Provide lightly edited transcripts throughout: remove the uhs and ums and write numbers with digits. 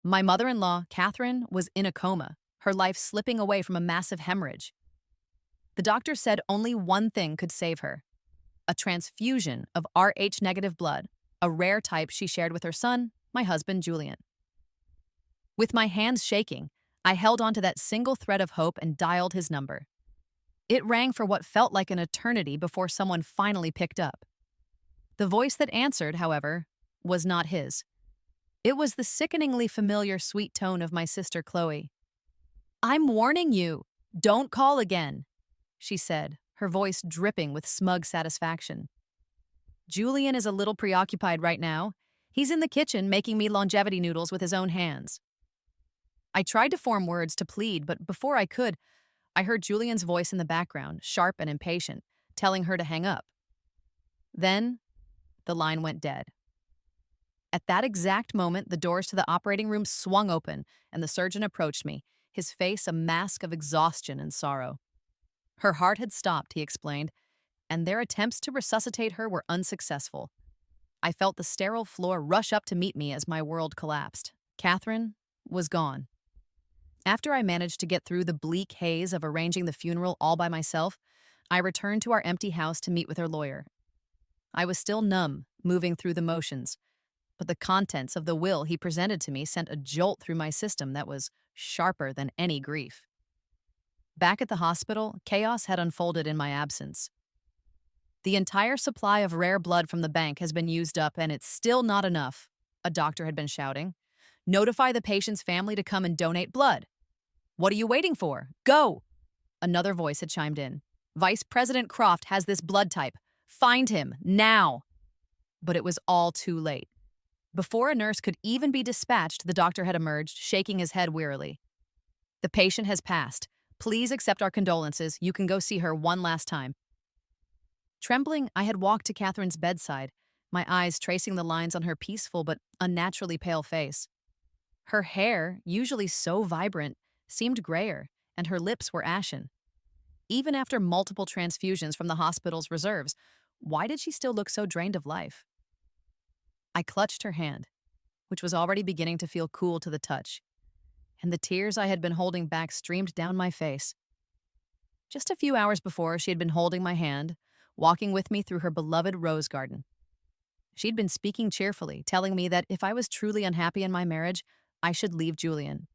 My mother-in-law, Catherine, was in a coma, her life slipping away from a massive hemorrhage. The doctor said only one thing could save her: a transfusion of Rh-negative blood, a rare type she shared with her son, my husband, Julian. With my hands shaking, I held onto that single thread of hope and dialed his number. It rang for what felt like an eternity before someone finally picked up. The voice that answered, however, was not his. It was the sickeningly familiar sweet tone of my sister Chloe. "I'm warning you, don't call again," she said, her voice dripping with smug satisfaction. "Julian is a little preoccupied right now. He's in the kitchen making me longevity noodles with his own hands." I tried to form words to plead, but before I could, I heard Julian's voice in the background, sharp and impatient, telling her to hang up. Then, the line went dead. At that exact moment, the doors to the operating room swung open, and the surgeon approached me, his face a mask of exhaustion and sorrow. Her heart had stopped, he explained, and their attempts to resuscitate her were unsuccessful. I felt the sterile floor rush up to meet me as my world collapsed. Catherine was gone. After I managed to get through the bleak haze of arranging the funeral all by myself, I returned to our empty house to meet with her lawyer. I was still numb, moving through the motions, but the contents of the will he presented to me sent a jolt through my system that was sharper than any grief. Back at the hospital, chaos had unfolded in my absence. "The entire supply of rare blood from the bank has been used up, and it's still not enough," a doctor had been shouting. "Notify the patient's family to come and donate blood." "What are you waiting for? Go!" Another voice had chimed in. "Vice President Croft has this blood type. Find him, now!" But it was all too late. Before a nurse could even be dispatched, the doctor had emerged, shaking his head wearily. "The patient has passed. Please accept our condolences. You can go see her one last time." Trembling, I had walked to Catherine's bedside, my eyes tracing the lines on her peaceful but unnaturally pale face. Her hair, usually so vibrant, seemed grayer, and her lips were ashen. Even after multiple transfusions from the hospital's reserves, why did she still look so drained of life? I clutched her hand, which was already beginning to feel cool to the touch, and the tears I had been holding back streamed down my face. Just a few hours before, she had been holding my hand, walking with me through her beloved rose garden. She'd been speaking cheerfully, telling me that if I was truly unhappy in my marriage, I should leave Julian.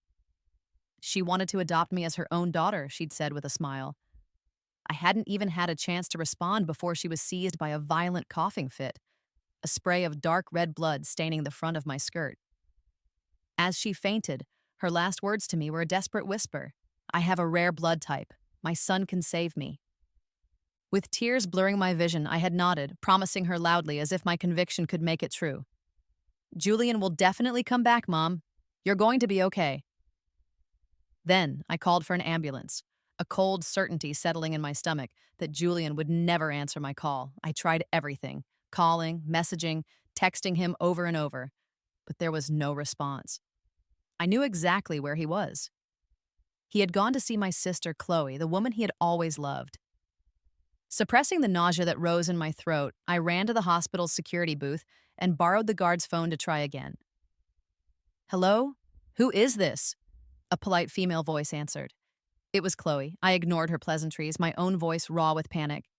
She wanted to adopt me as her own daughter, she'd said with a smile. I hadn't even had a chance to respond before she was seized by a violent coughing fit, a spray of dark red blood staining the front of my skirt. As she fainted, her last words to me were a desperate whisper: "I have a rare blood type. My son can save me." With tears blurring my vision, I had nodded, promising her loudly as if my conviction could make it true. "Julian will definitely come back, Mom. You're going to be okay." Then I called for an ambulance, a cold certainty settling in my stomach that Julian would never answer my call. I tried everything: calling, messaging, texting him over and over, but there was no response. I knew exactly where he was. He had gone to see my sister Chloe, the woman he had always loved. Suppressing the nausea that rose in my throat, I ran to the hospital's security booth and borrowed the guard's phone to try again. "Hello? Who is this?" A polite female voice answered. It was Chloe. I ignored her pleasantries, my own voice raw with panic.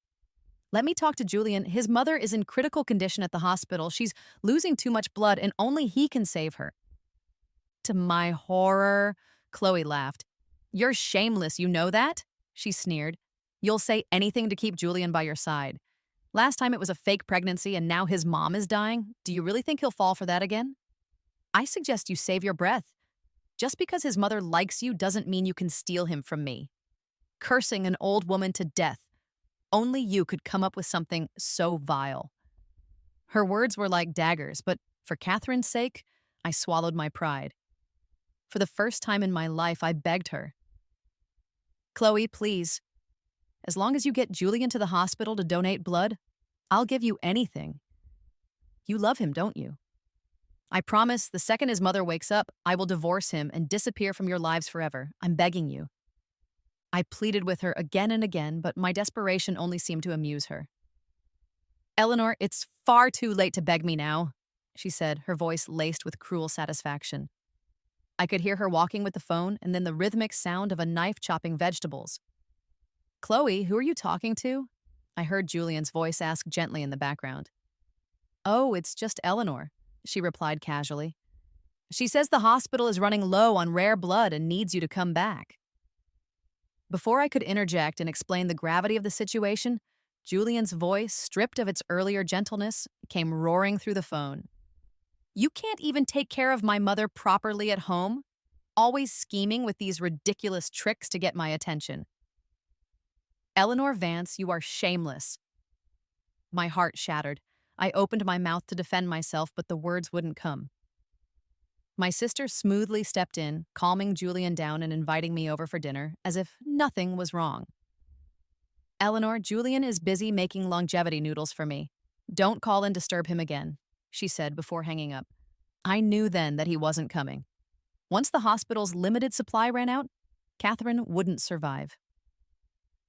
"Let me talk to Julian. His mother is in critical condition at the hospital. She's losing too much blood, and only he can save her." To my horror, Chloe laughed. "You're shameless, you know that?" she sneered. "You'll say anything to keep Julian by your side. Last time it was a fake pregnancy, and now his mom is dying. Do you really think he'll fall for that again? I suggest you save your breath. Just because his mother likes you doesn't mean you can steal him from me. Cursing an old woman to death. Only you could come up with something so vile." Her words were like daggers, but for Catherine's sake, I swallowed my pride. For the first time in my life, I begged her. "Chloe, please. As long as you get Julian to the hospital to donate blood, I'll give you anything. You love him, don't you? I promise the second his mother wakes up, I will divorce him and disappear from your lives forever. I'm begging you." I pleaded with her again and again, but my desperation only seemed to amuse her. "Eleanor, it's far too late to beg me now," she said, her voice laced with cruel satisfaction. I could hear her walking with the phone and then the rhythmic sound of a knife chopping vegetables. Chloe, who are you talking to? I heard Julian's voice ask gently in the background. Oh, it's just Eleanor, she replied casually. She says the hospital is running low on rare blood and needs you to come back. Before I could interject and explain the gravity of the situation, Julian's voice, stripped of its earlier gentleness, came roaring through the phone. You can't even take care of my mother properly at home? Always scheming with these ridiculous tricks to get my attention. Eleanor Vance, you are shameless. My heart shattered. I opened my mouth to defend myself, but the words wouldn't come. My sister smoothly stepped in, calming Julian down and inviting me over for dinner, as if nothing was wrong. Eleanor, Julian is busy making longevity noodles for me. Don't call and disturb him again, she said before hanging up. I knew then that he wasn't coming. Once the hospital's limited supply ran out, Catherine wouldn't survive.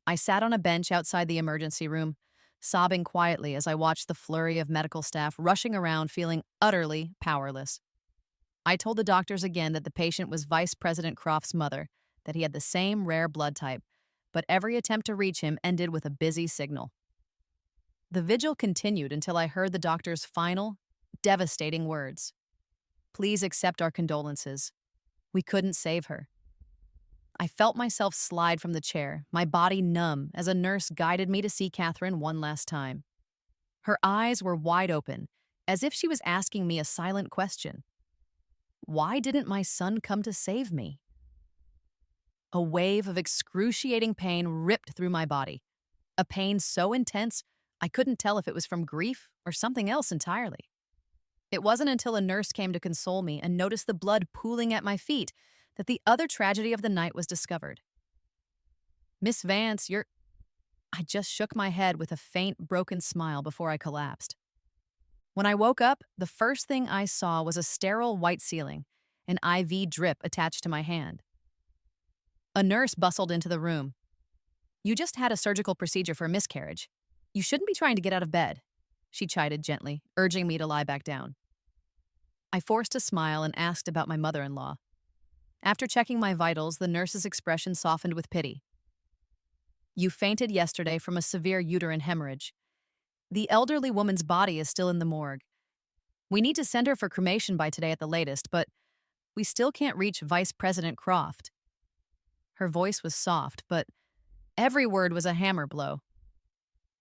I sat on a bench outside the emergency room, sobbing quietly as I watched the flurry of medical staff rushing around feeling utterly powerless. I told the doctors again that the patient was Vice President Croft's mother, that he had the same rare blood type, but every attempt to reach him ended with a busy signal. The vigil continued until I heard the doctor's final, devastating words. Please accept our condolences. We couldn't save her. I felt myself slide from the chair, my body numb, as a nurse guided me to see Catherine one last time. Her eyes were wide open, as if she was asking me a silent question. Why didn't my son come to save me? A wave of excruciating pain ripped through my body, a pain so intense I couldn't tell if it was from grief or something else entirely. It wasn't until a nurse came to console me and noticed the blood pooling at my feet that the other tragedy of the night was discovered. Miss Vance, I just shook my head with a faint, broken smile before I collapsed. When I woke up, the first thing I saw was a sterile white ceiling, an IV drip attached to my hand. A nurse bustled into the room. You just had a surgical procedure for a miscarriage. You shouldn't be trying to get out of bed, she chided gently, urging me to lie back down. I forced a smile and asked about my mother-in-law. After checking my vitals, the nurse's expression softened with pity. You fainted yesterday from a severe uterine hemorrhage. The elderly woman's body is still in the morgue. We need to send her for cremation by today at the latest, but we still can't reach Vice President Croft. Her voice was soft, but every word was a hammer blow.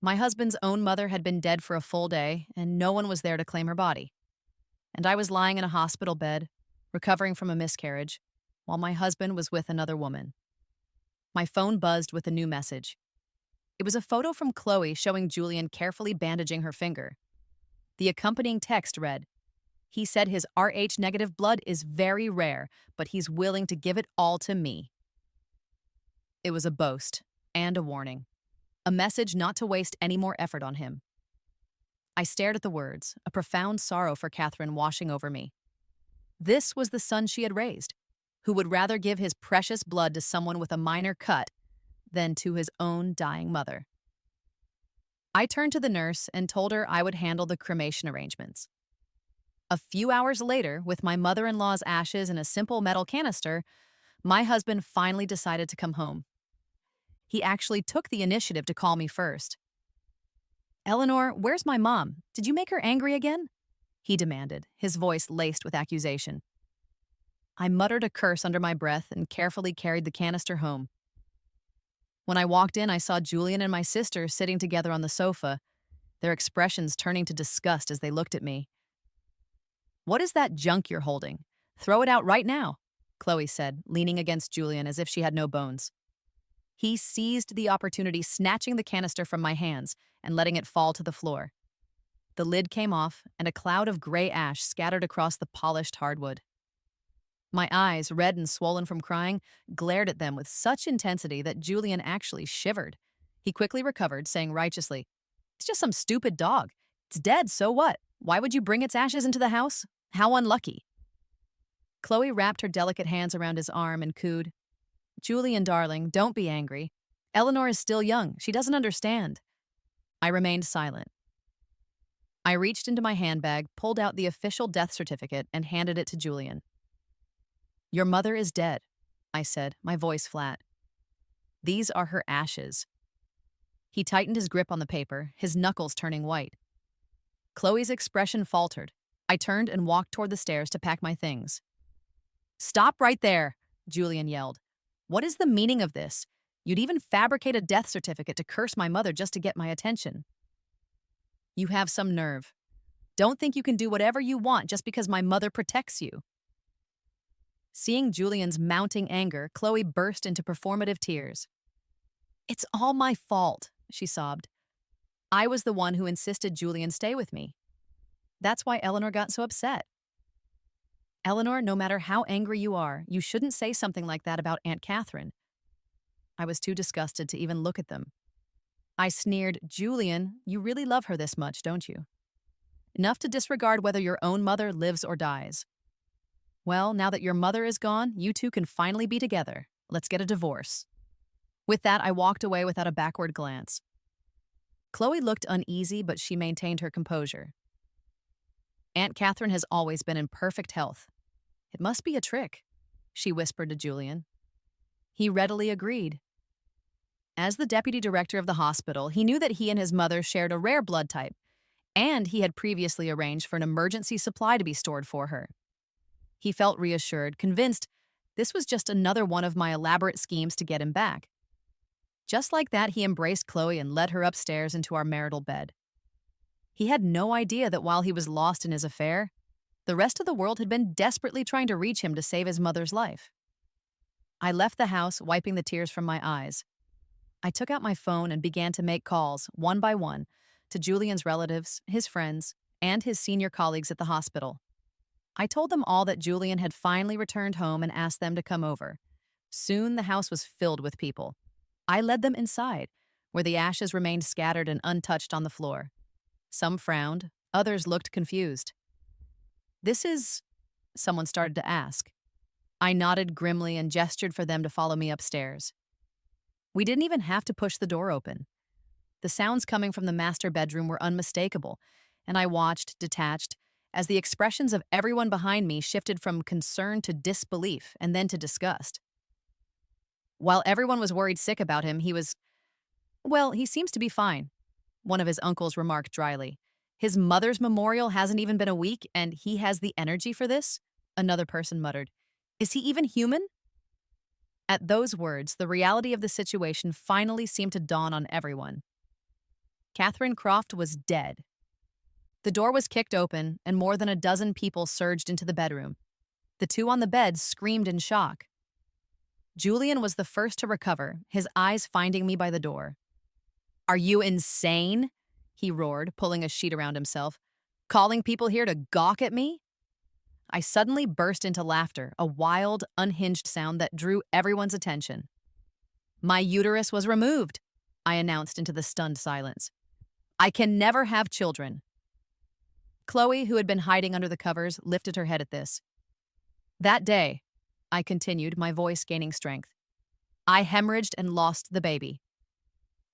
My husband's own mother had been dead for a full day, and no one was there to claim her body. And I was lying in a hospital bed, recovering from a miscarriage, while my husband was with another woman. My phone buzzed with a new message. It was a photo from Chloe showing Julian carefully bandaging her finger. The accompanying text read, "He said his Rh-negative blood is very rare, but he's willing to give it all to me." It was a boast and a warning, a message not to waste any more effort on him. I stared at the words, a profound sorrow for Catherine washing over me. This was the son she had raised, who would rather give his precious blood to someone with a minor cut than to his own dying mother. I turned to the nurse and told her I would handle the cremation arrangements. A few hours later, with my mother-in-law's ashes in a simple metal canister, my husband finally decided to come home. He actually took the initiative to call me first. "Eleanor, where's my mom? Did you make her angry again?" he demanded, his voice laced with accusation. I muttered a curse under my breath and carefully carried the canister home. When I walked in, I saw Julian and my sister sitting together on the sofa, their expressions turning to disgust as they looked at me. "What is that junk you're holding? Throw it out right now," Chloe said, leaning against Julian as if she had no bones. He seized the opportunity, snatching the canister from my hands and letting it fall to the floor. The lid came off, and a cloud of gray ash scattered across the polished hardwood. My eyes, red and swollen from crying, glared at them with such intensity that Julian actually shivered. He quickly recovered, saying righteously, "It's just some stupid dog. It's dead, so what? Why would you bring its ashes into the house? How unlucky." Chloe wrapped her delicate hands around his arm and cooed, "Julian, darling, don't be angry. Eleanor is still young. She doesn't understand." I remained silent. I reached into my handbag, pulled out the official death certificate, and handed it to Julian. Your mother is dead, I said, my voice flat. These are her ashes. He tightened his grip on the paper, his knuckles turning white. Chloe's expression faltered. I turned and walked toward the stairs to pack my things. Stop right there, Julian yelled. What is the meaning of this? You'd even fabricate a death certificate to curse my mother just to get my attention. You have some nerve. Don't think you can do whatever you want just because my mother protects you. Seeing Julian's mounting anger, Chloe burst into performative tears. It's all my fault, she sobbed. I was the one who insisted Julian stay with me. That's why Eleanor got so upset. Eleanor, no matter how angry you are, you shouldn't say something like that about Aunt Catherine. I was too disgusted to even look at them. I sneered, Julian, you really love her this much, don't you? Enough to disregard whether your own mother lives or dies. Well, now that your mother is gone, you two can finally be together. Let's get a divorce. With that, I walked away without a backward glance. Chloe looked uneasy, but she maintained her composure. Aunt Catherine has always been in perfect health. It must be a trick, she whispered to Julian. He readily agreed. As the deputy director of the hospital, he knew that he and his mother shared a rare blood type, and he had previously arranged for an emergency supply to be stored for her. He felt reassured, convinced this was just another one of my elaborate schemes to get him back. Just like that, he embraced Chloe and led her upstairs into our marital bed. He had no idea that while he was lost in his affair, the rest of the world had been desperately trying to reach him to save his mother's life. I left the house, wiping the tears from my eyes. I took out my phone and began to make calls, one by one, to Julian's relatives, his friends, and his senior colleagues at the hospital. I told them all that Julian had finally returned home and asked them to come over. Soon the house was filled with people. I led them inside, where the ashes remained scattered and untouched on the floor. Some frowned, others looked confused. This is... someone started to ask. I nodded grimly and gestured for them to follow me upstairs. We didn't even have to push the door open. The sounds coming from the master bedroom were unmistakable, and I watched, detached, as the expressions of everyone behind me shifted from concern to disbelief and then to disgust. While everyone was worried sick about him, he seems to be fine, one of his uncles remarked dryly. His mother's memorial hasn't even been a week, and he has the energy for this? Another person muttered. Is he even human? At those words, the reality of the situation finally seemed to dawn on everyone. Catherine Croft was dead. The door was kicked open, and more than a dozen people surged into the bedroom. The two on the bed screamed in shock. Julian was the first to recover, his eyes finding me by the door. Are you insane? He roared, pulling a sheet around himself. Calling people here to gawk at me? I suddenly burst into laughter, a wild, unhinged sound that drew everyone's attention. My uterus was removed, I announced into the stunned silence. I can never have children. Chloe, who had been hiding under the covers, lifted her head at this. That day, I continued, my voice gaining strength, I hemorrhaged and lost the baby.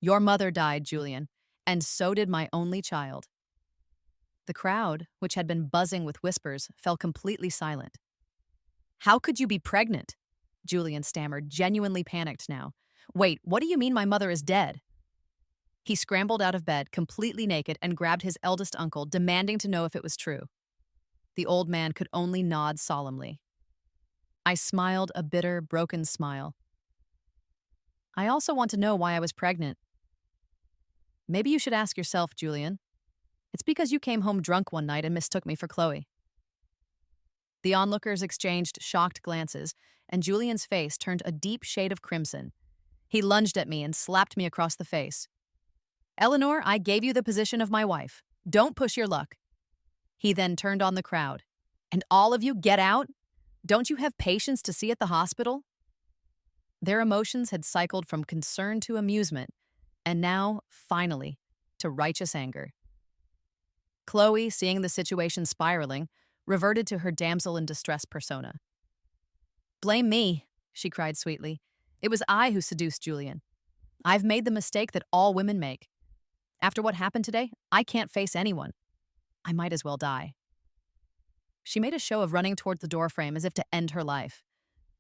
Your mother died, Julian, and so did my only child. The crowd, which had been buzzing with whispers, fell completely silent. How could you be pregnant? Julian stammered, genuinely panicked now. Wait, what do you mean my mother is dead? He scrambled out of bed, completely naked, and grabbed his eldest uncle, demanding to know if it was true. The old man could only nod solemnly. I smiled a bitter, broken smile. I also want to know why I was pregnant. Maybe you should ask yourself, Julian. It's because you came home drunk one night and mistook me for Chloe. The onlookers exchanged shocked glances, and Julian's face turned a deep shade of crimson. He lunged at me and slapped me across the face. Eleanor, I gave you the position of my wife. Don't push your luck. He then turned on the crowd. And all of you, get out? Don't you have patients to see at the hospital? Their emotions had cycled from concern to amusement, and now, finally, to righteous anger. Chloe, seeing the situation spiraling, reverted to her damsel in distress persona. Blame me, she cried sweetly. It was I who seduced Julian. I've made the mistake that all women make. After what happened today, I can't face anyone. I might as well die. She made a show of running toward the doorframe as if to end her life.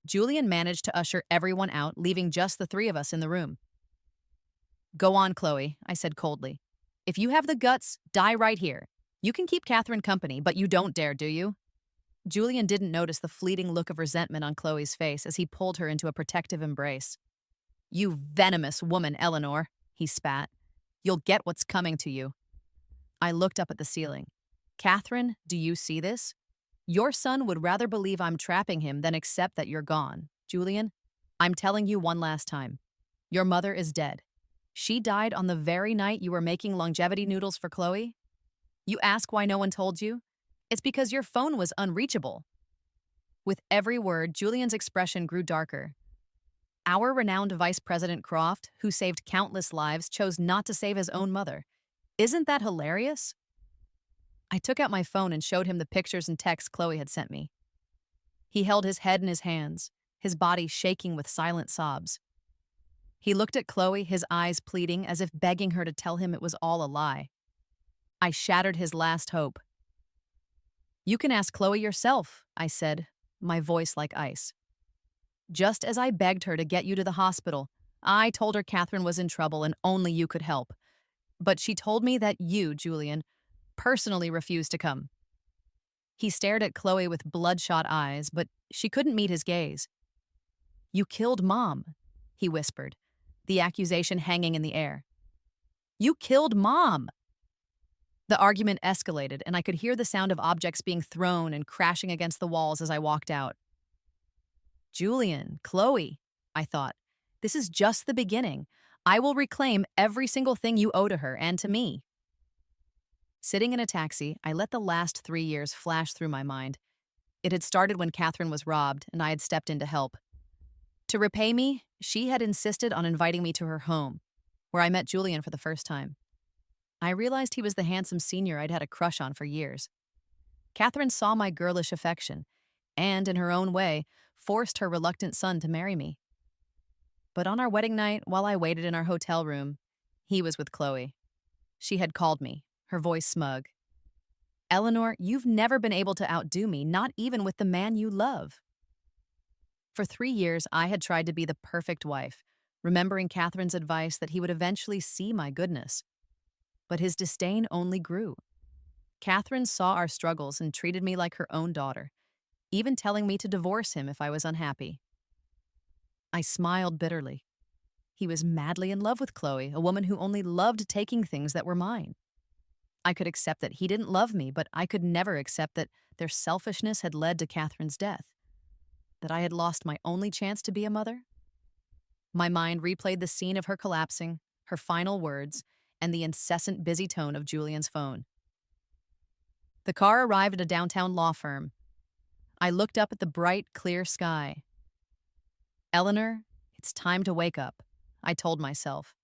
Julian managed to usher everyone out, leaving just the three of us in the room. Go on, Chloe, I said coldly. If you have the guts, die right here. You can keep Catherine company, but you don't dare, do you? Julian didn't notice the fleeting look of resentment on Chloe's face as he pulled her into a protective embrace. You venomous woman, Eleanor, he spat. You'll get what's coming to you. I looked up at the ceiling. Catherine, do you see this? Your son would rather believe I'm trapping him than accept that you're gone. Julian, I'm telling you one last time. Your mother is dead. She died on the very night you were making longevity noodles for Chloe. You ask why no one told you? It's because your phone was unreachable. With every word, Julian's expression grew darker. Our renowned Vice President Croft, who saved countless lives, chose not to save his own mother. Isn't that hilarious? I took out my phone and showed him the pictures and texts Chloe had sent me. He held his head in his hands, his body shaking with silent sobs. He looked at Chloe, his eyes pleading, as if begging her to tell him it was all a lie. I shattered his last hope. You can ask Chloe yourself, I said, my voice like ice. Just as I begged her to get you to the hospital, I told her Catherine was in trouble and only you could help. But she told me that you, Julian, personally refused to come. He stared at Chloe with bloodshot eyes, but she couldn't meet his gaze. You killed Mom, he whispered, the accusation hanging in the air. You killed Mom! The argument escalated, and I could hear the sound of objects being thrown and crashing against the walls as I walked out. Julian, Chloe, I thought, this is just the beginning. I will reclaim every single thing you owe to her and to me. Sitting in a taxi, I let the last 3 years flash through my mind. It had started when Catherine was robbed, and I had stepped in to help. To repay me, she had insisted on inviting me to her home, where I met Julian for the first time. I realized he was the handsome senior I'd had a crush on for years. Catherine saw my girlish affection, and, in her own way, forced her reluctant son to marry me. But on our wedding night, while I waited in our hotel room, he was with Chloe. She had called me, her voice smug. Eleanor, you've never been able to outdo me, not even with the man you love. For 3 years, I had tried to be the perfect wife, remembering Catherine's advice that he would eventually see my goodness. But his disdain only grew. Catherine saw our struggles and treated me like her own daughter, even telling me to divorce him if I was unhappy. I smiled bitterly. He was madly in love with Chloe, a woman who only loved taking things that were mine. I could accept that he didn't love me, but I could never accept that their selfishness had led to Catherine's death, that I had lost my only chance to be a mother. My mind replayed the scene of her collapsing, her final words, and the incessant busy tone of Julian's phone. The car arrived at a downtown law firm. I looked up at the bright, clear sky. Eleanor, it's time to wake up, I told myself.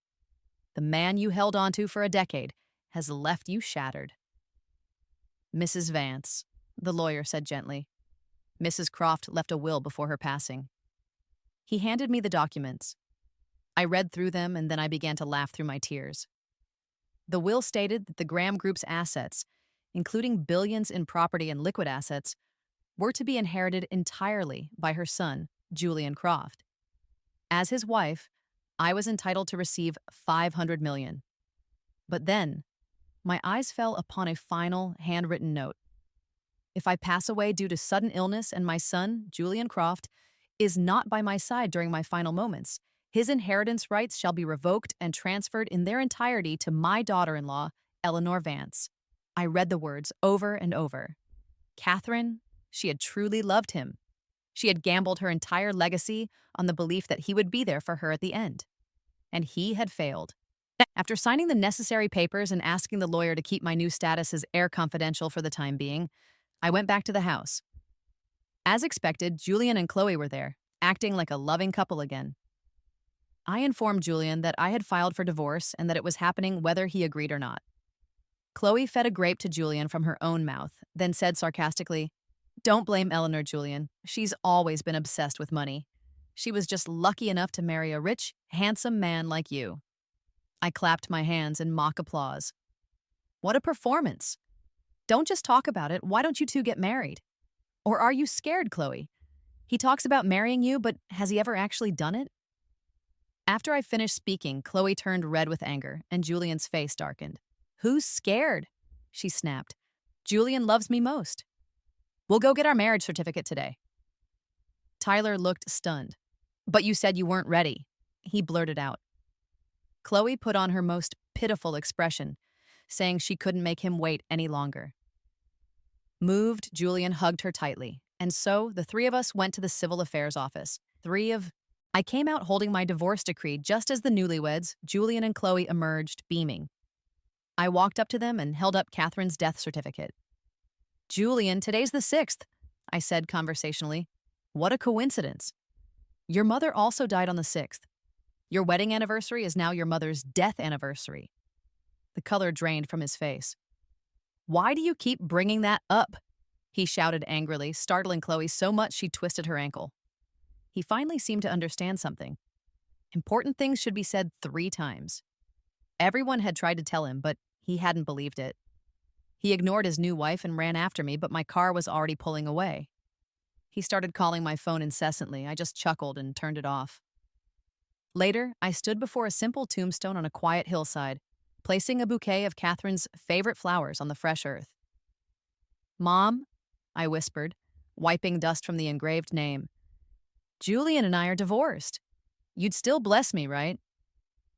The man you held onto for a decade has left you shattered. Mrs. Vance, the lawyer said gently. Mrs. Croft left a will before her passing. He handed me the documents. I read through them, and then I began to laugh through my tears. The will stated that the Graham Group's assets, including billions in property and liquid assets, were to be inherited entirely by her son, Julian Croft. As his wife, I was entitled to receive $500 million. But then, my eyes fell upon a final, handwritten note. If I pass away due to sudden illness and my son, Julian Croft, is not by my side during my final moments, his inheritance rights shall be revoked and transferred in their entirety to my daughter-in-law, Eleanor Vance. I read the words over and over. Catherine, she had truly loved him. She had gambled her entire legacy on the belief that he would be there for her at the end. And he had failed. After signing the necessary papers and asking the lawyer to keep my new status as heir confidential for the time being, I went back to the house. As expected, Julian and Chloe were there, acting like a loving couple again. I informed Julian that I had filed for divorce and that it was happening whether he agreed or not. Chloe fed a grape to Julian from her own mouth, then said sarcastically, "Don't blame Eleanor, Julian. She's always been obsessed with money. She was just lucky enough to marry a rich, handsome man like you." I clapped my hands in mock applause. What a performance! Don't just talk about it. Why don't you two get married? Or are you scared, Chloe? He talks about marrying you, but has he ever actually done it? After I finished speaking, Chloe turned red with anger, and Julian's face darkened. Who's scared? She snapped. Julian loves me most. We'll go get our marriage certificate today. Tyler looked stunned. But you said you weren't ready, he blurted out. Chloe put on her most pitiful expression, saying she couldn't make him wait any longer. Moved, Julian hugged her tightly, and so the three of us went to the civil affairs office. I came out holding my divorce decree just as the newlyweds, Julian and Chloe, emerged, beaming. I walked up to them and held up Catherine's death certificate. Julian, today's the 6th, I said conversationally. What a coincidence. Your mother also died on the 6th. Your wedding anniversary is now your mother's death anniversary. The color drained from his face. Why do you keep bringing that up? He shouted angrily, startling Chloe so much she twisted her ankle. He finally seemed to understand something. Important things should be said 3 times. Everyone had tried to tell him, but he hadn't believed it. He ignored his new wife and ran after me, but my car was already pulling away. He started calling my phone incessantly. I just chuckled and turned it off. Later, I stood before a simple tombstone on a quiet hillside, placing a bouquet of Catherine's favorite flowers on the fresh earth. Mom, I whispered, wiping dust from the engraved name. Julian and I are divorced. You'd still bless me, right?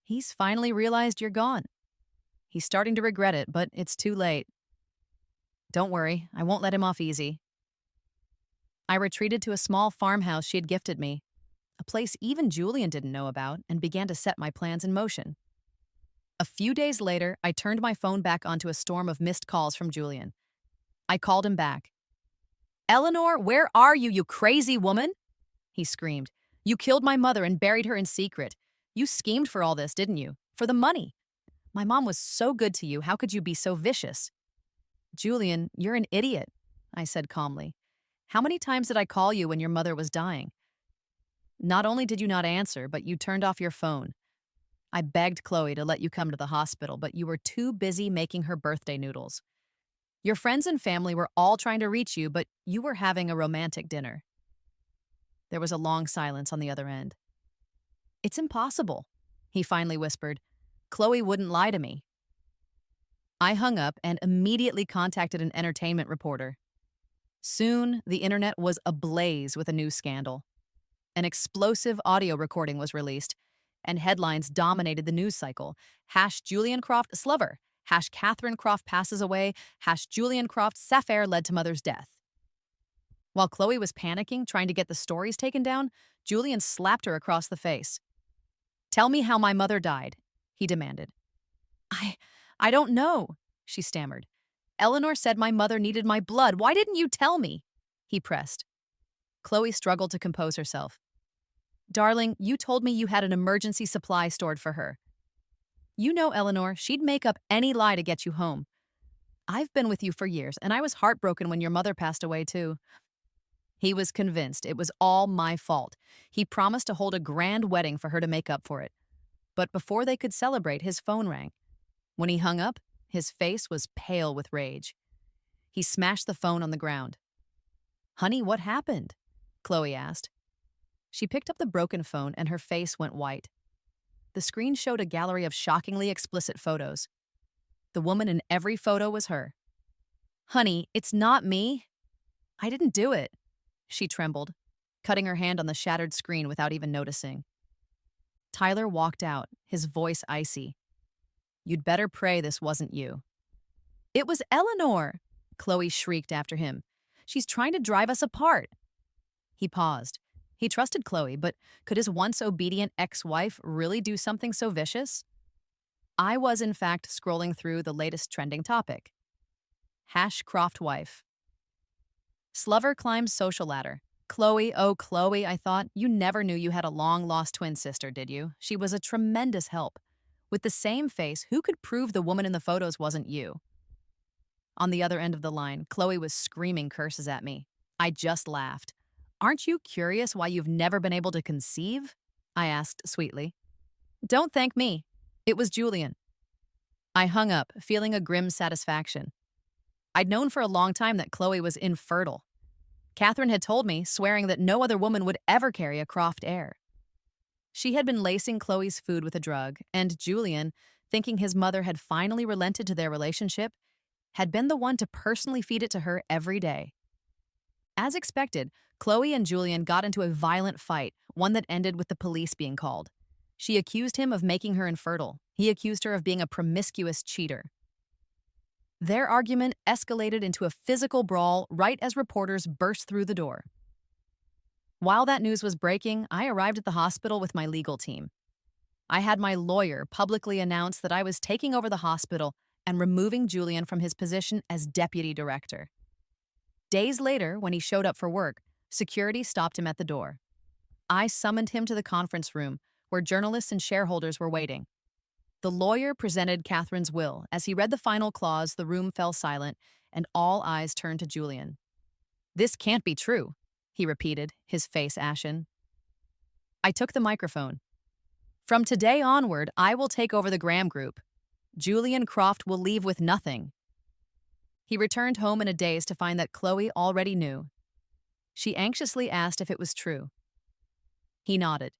He's finally realized you're gone. He's starting to regret it, but it's too late. Don't worry, I won't let him off easy. I retreated to a small farmhouse she had gifted me, a place even Julian didn't know about, and began to set my plans in motion. A few days later, I turned my phone back onto a storm of missed calls from Julian. I called him back. Eleanor, where are you, you crazy woman? He screamed. You killed my mother and buried her in secret. You schemed for all this, didn't you? For the money. My mom was so good to you. How could you be so vicious? Julian, you're an idiot, I said calmly. How many times did I call you when your mother was dying? Not only did you not answer, but you turned off your phone. I begged Chloe to let you come to the hospital, but you were too busy making her birthday noodles. Your friends and family were all trying to reach you, but you were having a romantic dinner. There was a long silence on the other end. It's impossible, he finally whispered. Chloe wouldn't lie to me. I hung up and immediately contacted an entertainment reporter. Soon, the internet was ablaze with a new scandal. An explosive audio recording was released, and headlines dominated the news cycle. #Julian Croft Slover, #Catherine Croft passes away, #Julian Croft's affair led to mother's death. While Chloe was panicking, trying to get the stories taken down, Julian slapped her across the face. Tell me how my mother died, he demanded. I don't know, she stammered. Eleanor said my mother needed my blood. Why didn't you tell me? He pressed. Chloe struggled to compose herself. Darling, you told me you had an emergency supply stored for her. You know, Eleanor, she'd make up any lie to get you home. I've been with you for years, and I was heartbroken when your mother passed away, too. He was convinced it was all my fault. He promised to hold a grand wedding for her to make up for it. But before they could celebrate, his phone rang. When he hung up, his face was pale with rage. He smashed the phone on the ground. Honey, what happened? Chloe asked. She picked up the broken phone and her face went white. The screen showed a gallery of shockingly explicit photos. The woman in every photo was her. Honey, it's not me. I didn't do it. She trembled, cutting her hand on the shattered screen without even noticing. Tyler walked out, his voice icy. You'd better pray this wasn't you. It was Eleanor, Chloe shrieked after him. She's trying to drive us apart. He paused. He trusted Chloe, but could his once obedient ex-wife really do something so vicious? I was, in fact, scrolling through the latest trending topic. #Croft wife. Slover climbs social ladder. Chloe, oh Chloe, I thought, you never knew you had a long-lost twin sister, did you? She was a tremendous help. With the same face, who could prove the woman in the photos wasn't you? On the other end of the line, Chloe was screaming curses at me. I just laughed. Aren't you curious why you've never been able to conceive? I asked sweetly. Don't thank me. It was Julian. I hung up, feeling a grim satisfaction. I'd known for a long time that Chloe was infertile. Catherine had told me, swearing that no other woman would ever carry a Croft heir. She had been lacing Chloe's food with a drug, and Julian, thinking his mother had finally relented to their relationship, had been the one to personally feed it to her every day. As expected, Chloe and Julian got into a violent fight, one that ended with the police being called. She accused him of making her infertile. He accused her of being a promiscuous cheater. Their argument escalated into a physical brawl right as reporters burst through the door. While that news was breaking, I arrived at the hospital with my legal team. I had my lawyer publicly announce that I was taking over the hospital and removing Julian from his position as deputy director. Days later, when he showed up for work, security stopped him at the door. I summoned him to the conference room, where journalists and shareholders were waiting. The lawyer presented Catherine's will. As he read the final clause, the room fell silent, and all eyes turned to Julian. "This can't be true," he repeated, his face ashen. I took the microphone. "From today onward, I will take over the Graham Group. Julian Croft will leave with nothing." He returned home in a daze to find that Chloe already knew. She anxiously asked if it was true. He nodded.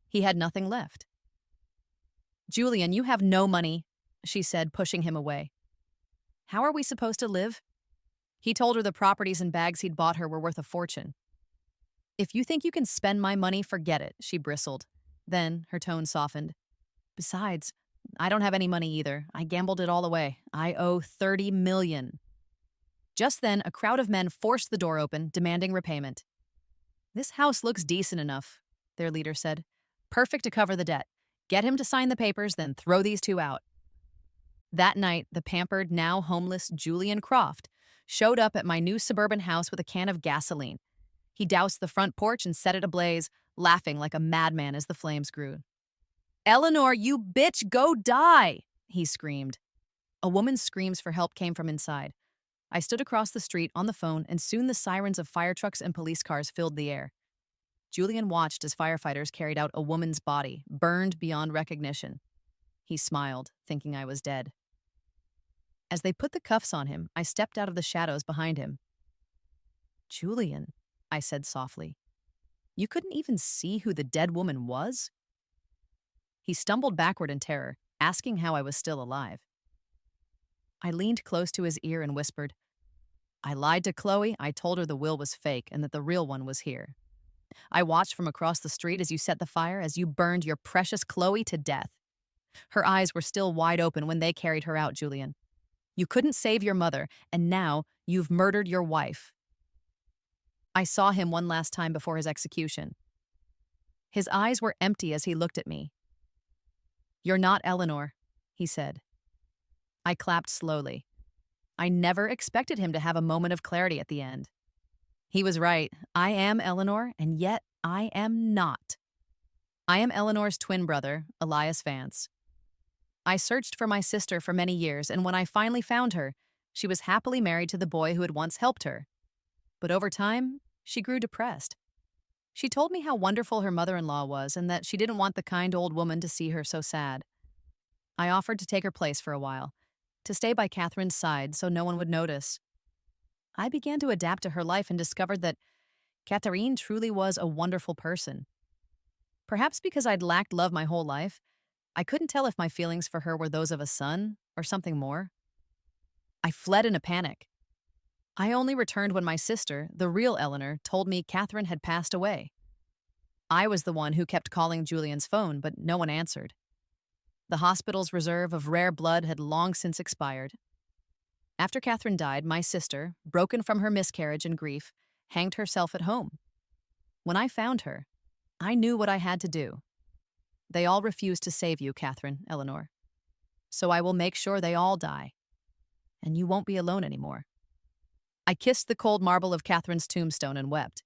He had nothing left. "Julian, you have no money," she said, pushing him away. "How are we supposed to live?" He told her the properties and bags he'd bought her were worth a fortune. "If you think you can spend my money, forget it," she bristled. Then her tone softened. "Besides, I don't have any money either. I gambled it all away. I owe $30 million. Just then, a crowd of men forced the door open, demanding repayment. "This house looks decent enough," their leader said. "Perfect to cover the debt. Get him to sign the papers, then throw these two out." That night, the pampered, now homeless Julian Croft showed up at my new suburban house with a can of gasoline. He doused the front porch and set it ablaze, laughing like a madman as the flames grew. "Eleanor, you bitch, go die!" he screamed. A woman's screams for help came from inside. I stood across the street on the phone, and soon the sirens of fire trucks and police cars filled the air. Julian watched as firefighters carried out a woman's body, burned beyond recognition. He smiled, thinking I was dead. As they put the cuffs on him, I stepped out of the shadows behind him. "Julian," I said softly, "you couldn't even see who the dead woman was?" He stumbled backward in terror, asking how I was still alive. I leaned close to his ear and whispered, "I lied to Chloe. I told her the will was fake and that the real one was here. I watched from across the street as you set the fire, as you burned your precious Chloe to death. Her eyes were still wide open when they carried her out, Julian. You couldn't save your mother, and now you've murdered your wife." I saw him one last time before his execution. His eyes were empty as he looked at me. "You're not Eleanor," he said. I clapped slowly. I never expected him to have a moment of clarity at the end. He was right. I am Eleanor, and yet I am not. I am Eleanor's twin brother, Elias Vance. I searched for my sister for many years, and when I finally found her, she was happily married to the boy who had once helped her. But over time, she grew depressed. She told me how wonderful her mother-in-law was and that she didn't want the kind old woman to see her so sad. I offered to take her place for a while, to stay by Catherine's side so no one would notice. I began to adapt to her life and discovered that Catherine truly was a wonderful person. Perhaps because I'd lacked love my whole life, I couldn't tell if my feelings for her were those of a son or something more. I fled in a panic. I only returned when my sister, the real Eleanor, told me Catherine had passed away. I was the one who kept calling Julian's phone, but no one answered. The hospital's reserve of rare blood had long since expired. After Catherine died, my sister, broken from her miscarriage and grief, hanged herself at home. When I found her, I knew what I had to do. They all refused to save you, Catherine, Eleanor. So I will make sure they all die. And you won't be alone anymore. I kissed the cold marble of Catherine's tombstone and wept.